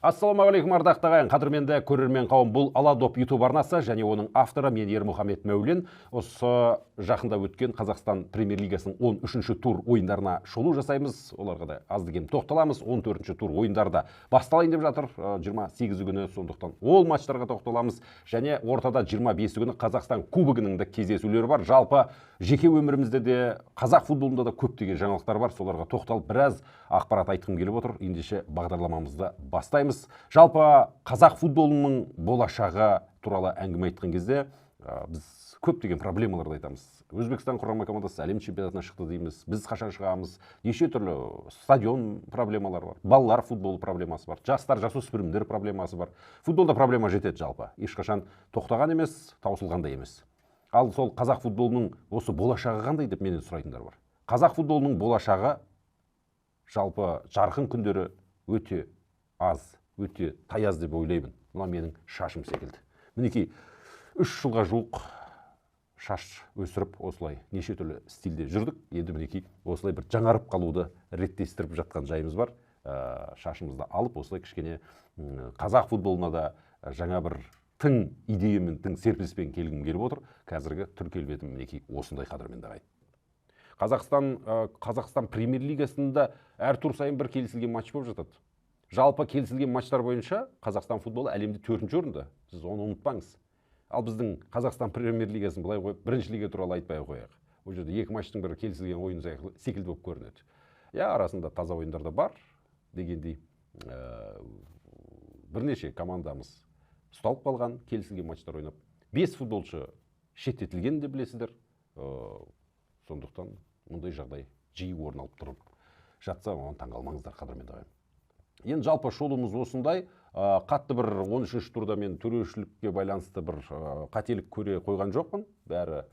Ассалаумағалейкум ардақты ағайын, қадірменді көрермен қауым, бұл Аладоп YouTube арнасы және оның авторы мен Ермұхамед Мәулен. Осы жақында өткен Қазақстан Премьер-лигасының 13-ші тур ойындарына шолу жасаймыз. Оларға да азды кем тоқталамыз. 14-ші тур ойындарда басталайын деп жатыр 28 күні, сондықтан ол матчтарға тоқталамыз. Және ортада 25 күні Қазақстан кубогының да кездесулері бар. Жалпы жеке өмірімізде де, қазақ футболында да көптеген жаңалықтар бар. Соларға тоқталып біраз ақпарат айтқым келіп отыр. Ендеше бағдарламамызды бастаймыз. Жалпы қазақ футболының болашағы туралы әңгіме айтқан кезде біз көптеген проблемаларды айтамыз. Өзбекстан құрама командасы әлем чемпионатына шықты дейміз. Біз қашан шығамыз? Неше түрлі стадион проблемалары бар. Балалар футболы проблемасы бар. Жастар, жасөспірімдер проблемасы бар. Футболда проблема жетеді жалпы. Ешқашан тоқтаған емес, таусылған да емес. Ал сол қазақ футболының осы болашағы қандай деп менен сұрайтындар бар. Қазақ футболының болашағы жалпы жарқын күндері өте аз, өте таяз деп ойлаймын. Мына менің шашым секілді. Мінекей 3 жылға жуық шаш өсіріп, осылай неше түрлі стильде жүрдік. Енді мінекей осылай бір жаңарып қалуды реттестіріп жатқан жайымыз бар. Шашымызды алып, осылай кішкене қазақ футболына да жаңа бір тың идеямен, тың серпіліспен келгім келіп отыр. Қазіргі түр келбетім мінекей осындай, қадірменді ағайын. Қазақстан Премьер-лигасында әр тур сайын бір келісілген матч болып жатады. Жалпы келісілген матчтар бойынша Қазақстан футболы әлемде 4-ші орында. Сіз оны ұмытпаңыз. Ал біздің Қазақстан Премьер-лигасын былай қойып, бірінші лига туралы айтпай қояйық. Ол жерде 2 матчтың бірі келісілген ойын секілді болып көрінеді. Арасында таза ойындар да бар дегендей. Бірнеше командамыз ұсталып қалған, келісілген матчтар ойнап. 5 футболшы шеттетілген деп білесіздер. Сондықтан мұндай жағдай жиі орын алып тұрып жатса, оны таңғалмаңыздар, қадірменді ағайын. Енді жалпы шолумыз осындай. Қатты бір 13-ші турда мен төрешілікке байланысты бір қателік көре қойған жоқпын. Бәрі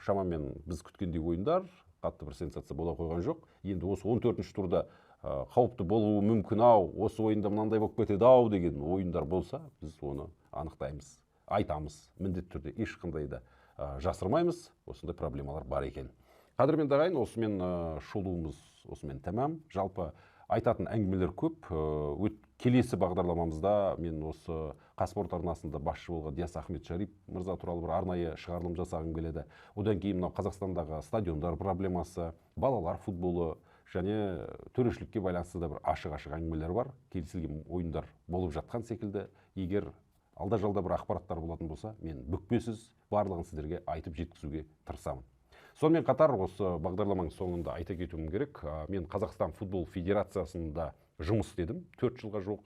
шамамен біз күткендей ойындар, қатты бір сенсация бола қойған жоқ. Енді осы 14-ші турда қауіпті болуы мүмкін ау, осы ойында мынандай болып кетеді ау деген ойындар болса, біз оны анықтаймыз, айтамыз. Міндетті түрде ешқандай да жасырмаймыз. Осындай проблемалар бар екен. Қадірменді ағайын, осымен шолуымыз осымен тәмам. Жалпы айтатын әңгімелер көп. Келесі бағдарламамызда мен осы Қазспорт арнасында басшы болған Диас Ахметшарип мырза туралы бір арнайы шығарылым жасағым келеді. Одан кейін мынау Қазақстандағы стадиондар проблемасы, балалар футболы және төрешілікке байланысты да бір ашық-ашық әңгімелер бар. Келісілген ойындар болып жатқан секілді. Егер алда-жалда бір ақпараттар болатын болса, мен бүкпесіз барлығын сіздерге айтып жеткізуге тырысамын. Сонымен қатар осы бағдарламаның соңында айта кетуім керек. Мен Қазақстан футбол федерациясында жұмыс істедім 4 жылға жуық.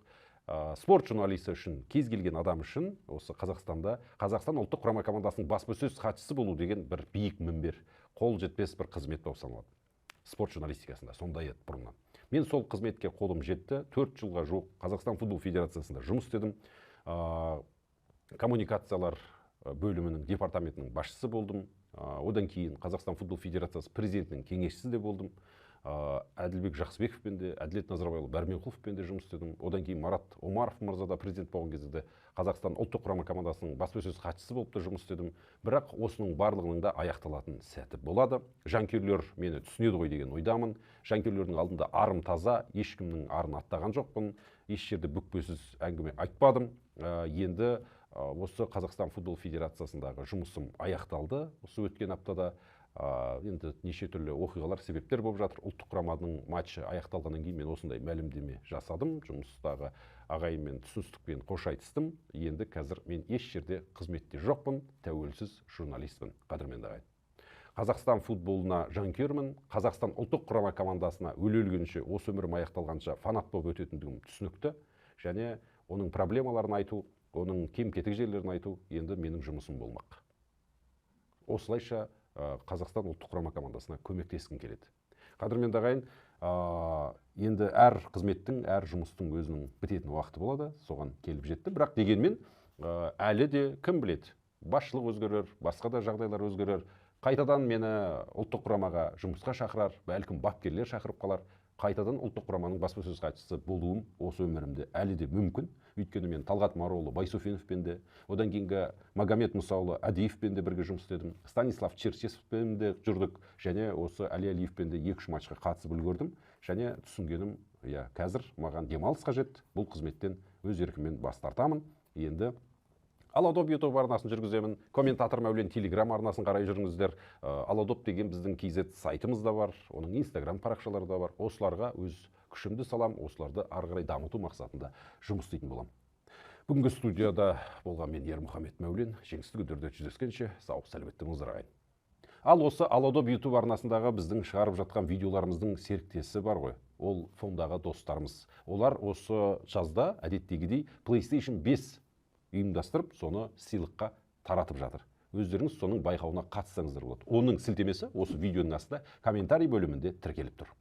Спорт журналисті үшін, кез келген адам үшін осы Қазақстанда Қазақстан ұлттық құрама командасының баспасөз хатшысы болу деген бір биік мінбер, қол жетпес бір қызмет болып саналады. Спорт журналистикасында сондай еді бұрыннан. Мен сол қызметке қолым жетті. 4 жылға жуық Қазақстан футбол федерациясында жұмыс істедім. Коммуникациялар бөлімінің департаментінің басшысы болдым. Одан кейін Қазақстан футбол федерациясы президентінің кеңесшісі де болдым. Әділбек Жақсыбековпен де, Әділет Назарбайұлы Бәрменқұловпен де жұмыс істедім. Одан кейін Марат Омаров мырза да президент болған кезде де Қазақстан ұлттық құрама командасының баспасөз хатшысы болып та жұмыс істедім. Бірақ осының барлығының да аяқталатын сәті болады. Жанкүйерлер мені түсінеді ғой деген ойдамын. Жанкүйерлердің алдында арым таза, ешкімнің арын аттаған жоқпын. Еш жерде бүкпесіз әңгіме айтпадым. Енді осы Қазақстан футбол федерациясындағы жұмысым аяқталды. Осы өткен аптада енді неше түрлі оқиғалар, себептер болып жатыр. Ұлттық құраманың матчы аяқталғаннан кейін мен осындай мәлімдеме жасадым. Жұмыстағы ағайынмен түсіністікпен қош айтыстым. Енді қазір мен еш жерде қызметте жоқпын, тәуелсіз журналистпін, қадірменді ағайын. Қазақстан футболына жанкүйермін. Қазақстан ұлттық құрама командасына өле-өлгенше, осы өмірім аяқталғанша фанат болып өтетіндігім түсінікті. Және оның проблемаларын айту, оның кем-кетік жерлерін айту енді менің жұмысым болмақ. Осылайша Қазақстан ұлттық құрама командасына көмектескім келеді. Қадірменді ағайын, енді әр қызметтің, әр жұмыстың өзінің бітетін уақыты болады, соған келіп жетті. Бірақ дегенмен әлі де кім біледі, басшылық өзгерер, басқа да жағдайлар өзгерер. Қайтадан мені ұлттық құрамаға жұмысқа шақырар, бәлкім бапкерлер шақырып қалар. Қайтадан ұлттық құраманың баспасөз хатшысы болуым осы өмірімде әлі де мүмкін. Өйткені мен Талғат Маролы Байсуфеновпен де, одан кейінгі Магомед Мұсаұлы Әдиевпен де бірге жұмыс істедім. Станислав Черчесовпен де жүрдік, және осы Али Алиевпен де 2-3 матчқа қатысып үлгердім. Және түсінгенім, иә, қазір маған демалыс қажет, бұл қызметтен өз еркіммен бас тартамын. Енді Алодоп YouTube арнасын жүргіземін, комментатор Мәулен Telegram арнасын қарай жүріңіздер. Алодоп деген біздің KZ сайтымыз да бар, оның Instagram парақшалары да бар. Осыларға өз күшімді салам, осыларды ары қарай дамыту мақсатында жұмыс істейтін болам. Бүгінгі студияда болған мен Ермұхамед Мәулен, жеңісті күндерде жүздескенше сау сәлеметті болыңыздар ағайын. Ал осы Алодоп YouTube арнасындағы біздің шығарып жатқан видеоларымыздың серіктесі бар ғой, ол фондағы достарымыз. Олар осы жазда әдеттегідей PlayStation 5 ұйымдастырып, соны сыйлыққа таратып жатыр. Өздеріңіз соның байқауына қатыссаңыздар болады. Оның сілтемесі осы видеоның астында комментарий бөлімінде тіркеліп тұр.